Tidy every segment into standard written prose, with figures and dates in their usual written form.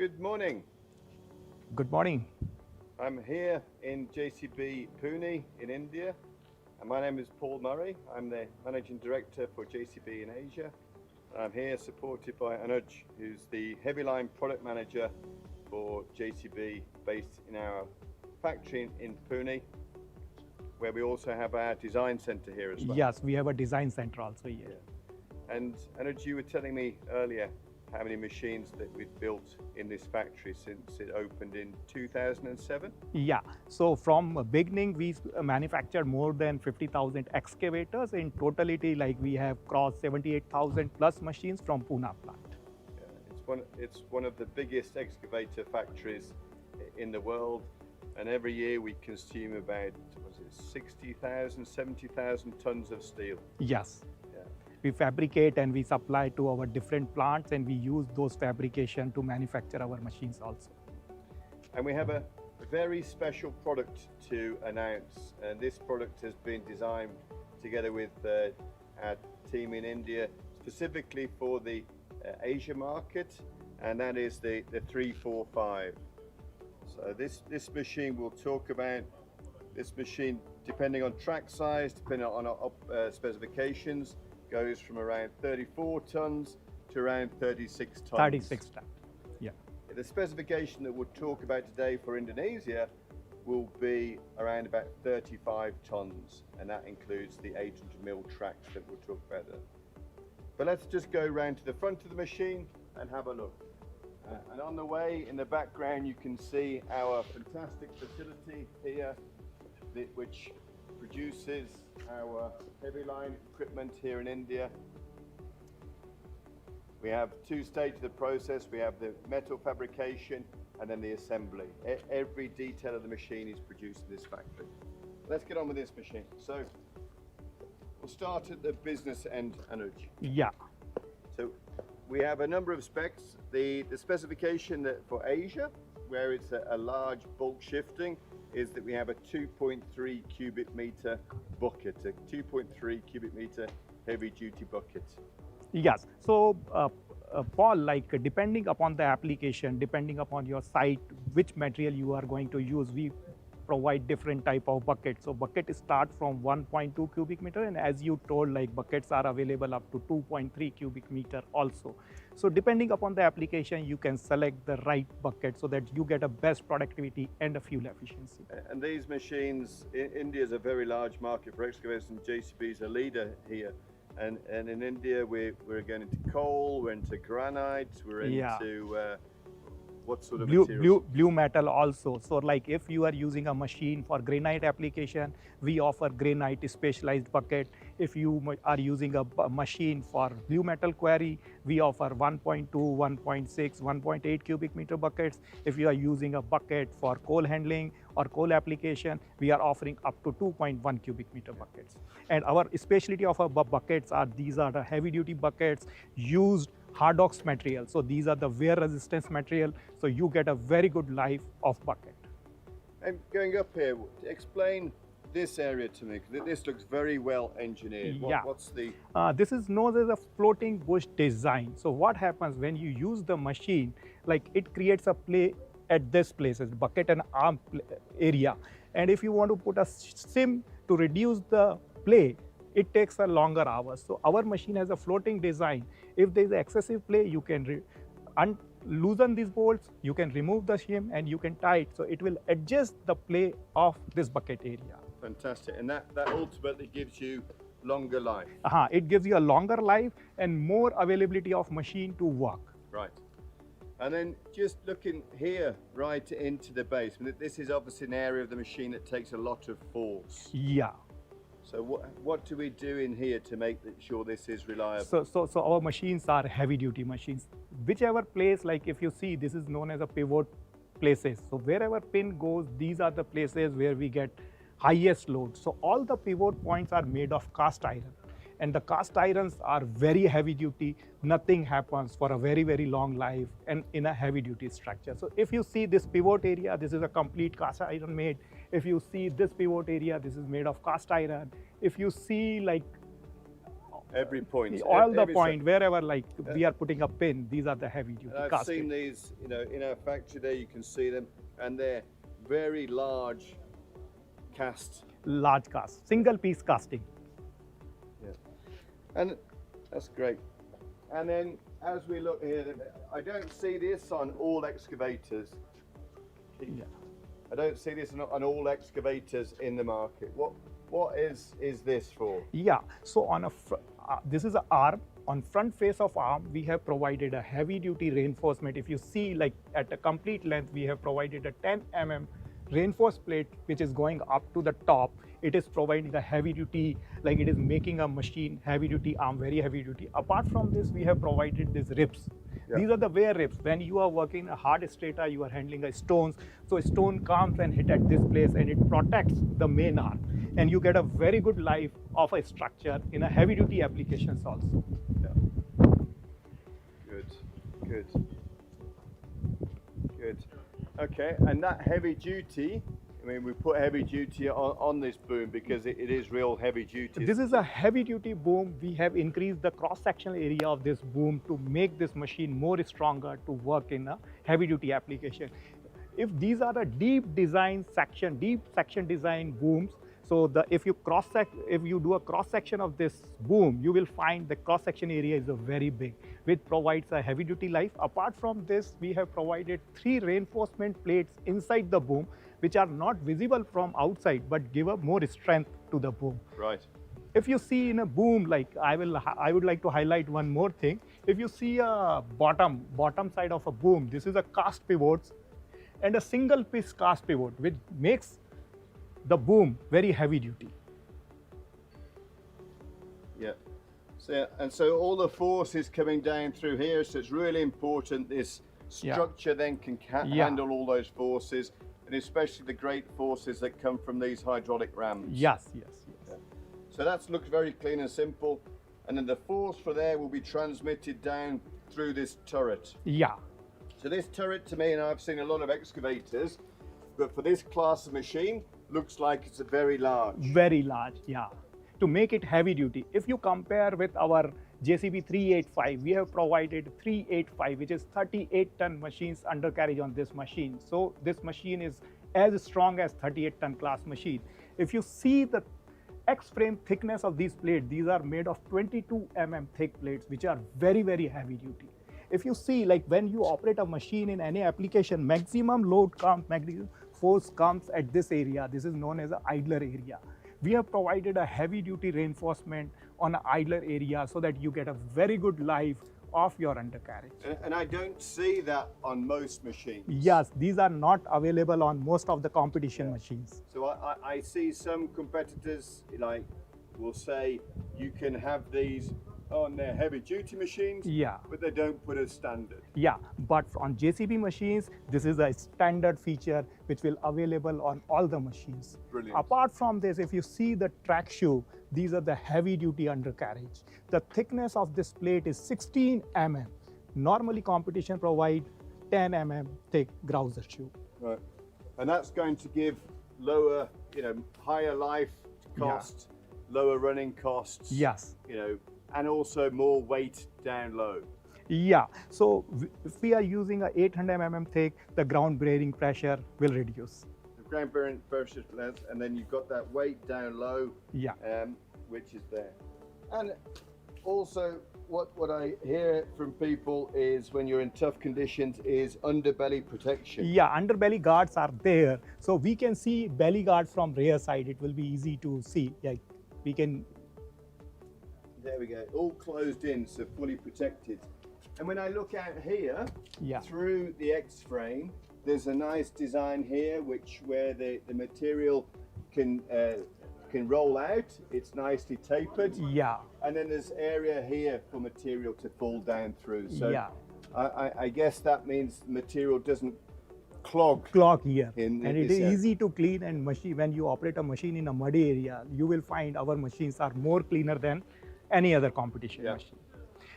Good morning. Good morning. I'm here in JCB, Pune in India, and my name is Paul Murray. I'm the Managing Director for JCB in Asia. I'm here supported by Anuj, who's the Heavy Line Product Manager for JCB based in our factory in Pune, where we also have our design center here as well. Yes, we have a design center also here. Yeah. And Anuj, you were telling me earlier how many machines that we've built in this factory since it opened in 2007? Yeah, so from beginning we manufactured more than 50,000 excavators. In totality, like we have crossed 78,000 plus machines from Pune plant. Yeah, it's one of the biggest excavator factories in the world, and every year we consume about 60,000, 70,000 tons of steel. Yes. We fabricate and we supply to our different plants, and we use those fabrication to manufacture our machines also. And we have a very special product to announce, and this product has been designed together with our team in India specifically for the Asia market, and that is the 345. So this machine, we'll talk about this machine depending on track size, depending on specifications, goes from around 34 tons to around 36 tons. 36 tons, yeah. The specification that we'll talk about today for Indonesia will be around about 35 tons, and that includes the 800 mil tracks that we'll talk about there. But let's just go round to the front of the machine and have a look. And on the way, in the background, you can see our fantastic facility here, which produces our heavy line equipment here in India. We have two stages of the process. We have the metal fabrication and then the assembly. Every detail of the machine is produced in this factory. Let's get on with this machine. So we'll start at the business end, Anuj. Yeah. So we have a number of specs. The specification that for Asia, where it's a large bulk shifting, is that we have a 2.3 cubic meter bucket, a 2.3 cubic meter heavy duty bucket. Yes, so Paul, like depending upon the application, depending upon your site, which material you are going to use, we provide different type of buckets. So bucket start from 1.2 cubic meter, and as you told, like buckets are available up to 2.3 cubic meter also. So depending upon the application, you can select the right bucket so that you get a best productivity and a fuel efficiency. And these machines, India is a very large market for excavators, and JCB is a leader here. And in India, we're going into coal, we're into granite, we're into what sort of materials? Blue metal also. So like if you are using a machine for granite application, we offer granite specialized bucket. If you are using a machine for blue metal quarry, we offer 1.2, 1.6, 1.8 cubic meter buckets. If you are using a bucket for coal handling or coal application, we are offering up to 2.1 cubic meter buckets. And our specialty of our buckets are, these are the heavy duty buckets used Hardox material. So these are the wear resistance material. So you get a very good life of bucket. And going up here, explain this area to me, because this looks very well engineered. Yeah. What's the... This is known as a floating bush design. So what happens when you use the machine, like it creates a play at this places, bucket and arm area. And if you want to put a sim to reduce the play, it takes a longer hours. So our machine has a floating design. If there is excessive play, you can loosen these bolts, you can remove the shim, and you can tie it. So it will adjust the play of this bucket area. Fantastic. And that ultimately gives you longer life. It gives you a longer life and more availability of machine to work. Right. And then just looking here right into the base, this is obviously an area of the machine that takes a lot of force. Yeah. So what do we do in here to make sure this is reliable? So our machines are heavy duty machines. Whichever place, like if you see, this is known as a pivot places. So wherever pin goes, these are the places where we get highest load. So all the pivot points are made of cast iron. And the cast irons are very heavy duty. Nothing happens for a very, very long life and in a heavy duty structure. So if you see this pivot area, this is a complete cast iron made. If you see this pivot area, this is made of cast iron. If you see like Every point. All the every point, wherever like we are putting a pin, these are the heavy duty And I've casting. seen these, you know, in our factory there. You can see them, and they're very large cast. Large cast, single piece casting. Yeah, and that's great. And then as we look here, I don't see this on all excavators. Yeah. I don't see this on all excavators in the market. What is this for? Yeah, so on a this is an arm. On front face of arm, we have provided a heavy duty reinforcement. If you see, like at a complete length, we have provided a 10 mm reinforced plate which is going up to the top. It is providing a heavy duty, like it is making a machine heavy duty arm, very heavy duty. Apart from this, we have provided these ribs. Yeah. These are the wear ribs. When you are working a hard strata, you are handling a stones. So a stone comes and hit at this place and it protects the main arm. And you get a very good life of a structure in a heavy duty applications also. Yeah. Good. Okay, and that heavy duty, I mean, we put heavy duty on this boom because it is real heavy duty. This is a heavy duty boom. We have increased the cross-sectional area of this boom to make this machine more stronger to work in a heavy duty application. If these are a deep section design booms, so if you do a cross section of this boom, you will find the cross section area is very big, which provides a heavy duty life. Apart from this, we have provided 3 reinforcement plates inside the boom, which are not visible from outside, but give a more strength to the boom. Right. If you see in a boom, like I would like to highlight one more thing. If you see a bottom side of a boom, this is a cast pivots and a single piece cast pivot, which makes the boom very heavy duty. Yeah. So all the force is coming down through here, so it's really important this structure then can handle all those forces, and especially the great forces that come from these hydraulic rams. Yes. Yeah. So that looks very clean and simple, and then the force for there will be transmitted down through this turret. Yeah. So this turret, to me, and I've seen a lot of excavators, but for this class of machine, looks like it's a very large. Very large, yeah. To make it heavy duty, if you compare with our JCB 385, we have provided 385, which is 38-ton machines undercarriage on this machine. So this machine is as strong as 38-ton class machine. If you see the X-frame thickness of these plates, these are made of 22 mm thick plates, which are very, very heavy duty. If you see, like when you operate a machine in any application, maximum load comes, maximum force comes at this area. This is known as an idler area. We have provided a heavy duty reinforcement on an idler area so that you get a very good life of your undercarriage. And I don't see that on most machines. Yes, these are not available on most of the competition machines. So I see some competitors like will say you can have these on their heavy duty machines, but they don't put a standard. Yeah, but on JCB machines, this is a standard feature which will available on all the machines. Brilliant. Apart from this, if you see the track shoe, these are the heavy duty undercarriage. The thickness of this plate is 16 mm. Normally competition provide 10 mm thick grouser shoe. Right, and that's going to give lower, higher life cost, lower running costs. Yes. And also more weight down low. Yeah, so if we are using a 800 mm thick, the ground bearing pressure will reduce. The ground bearing pressure less, and then you've got that weight down low, which is there. And also what I hear from people is when you're in tough conditions is underbelly protection. Yeah, underbelly guards are there. So we can see belly guard from rear side. It will be easy to see. Like we can. There we go, all closed in, so fully protected. And when I look out here, through the X-frame, there's a nice design here, where the material can roll out. It's nicely tapered. Yeah. And then there's area here for material to fall down through. So I guess that means the material doesn't clog here. And it is easy to clean, and when you operate a machine in a muddy area, you will find our machines are more cleaner than any other competition machine.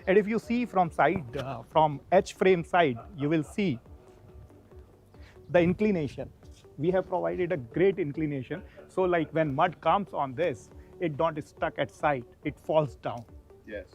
And if you see from side, from H-frame side, you will see the inclination. We have provided a great inclination. So like when mud comes on this, it don't stuck at side, it falls down. Yes.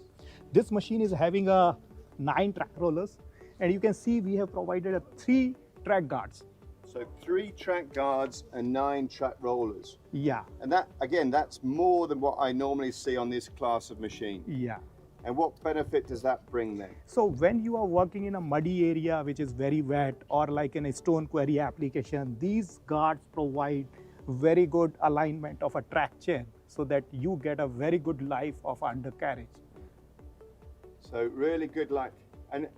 This machine is having a 9 track rollers, and you can see we have provided a 3 track guards. So 3 track guards and 9 track rollers. Yeah, And that, again, that's more than what I normally see on this class of machine. yeah. And what benefit does that bring then? So when you are working in a muddy area which is very wet, or like in a stone quarry application, these guards provide very good alignment of a track chain so that you get a very good life of undercarriage. So really good luck. And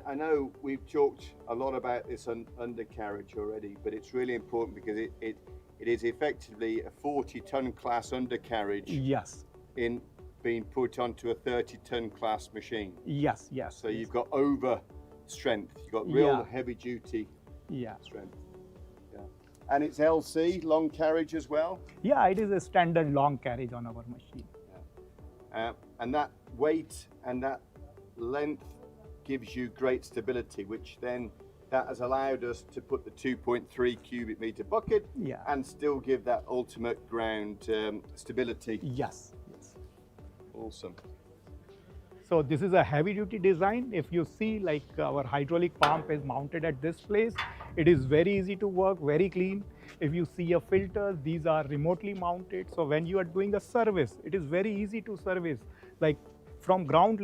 I know we've talked a lot about this undercarriage already, but it's really important because it is effectively a 40-ton class undercarriage Yes, in being put onto a 30-ton class machine. yes, yes. So you've got over strength, you've got real Yeah. heavy duty Yeah. strength. Yeah. And it's LC, long carriage as well. Yeah, it is a standard long carriage on our machine. And that weight and that length gives you great stability, which then that has allowed us to put the 2.3 cubic meter bucket Yeah. and still give that ultimate ground stability. Yes. Yes. Awesome. So this is a heavy duty design. If you see, like our hydraulic pump is mounted at this place, it is very easy to work, very clean. If you see a filter, these are remotely mounted. So when you are doing a service, it is very easy to service. Like from ground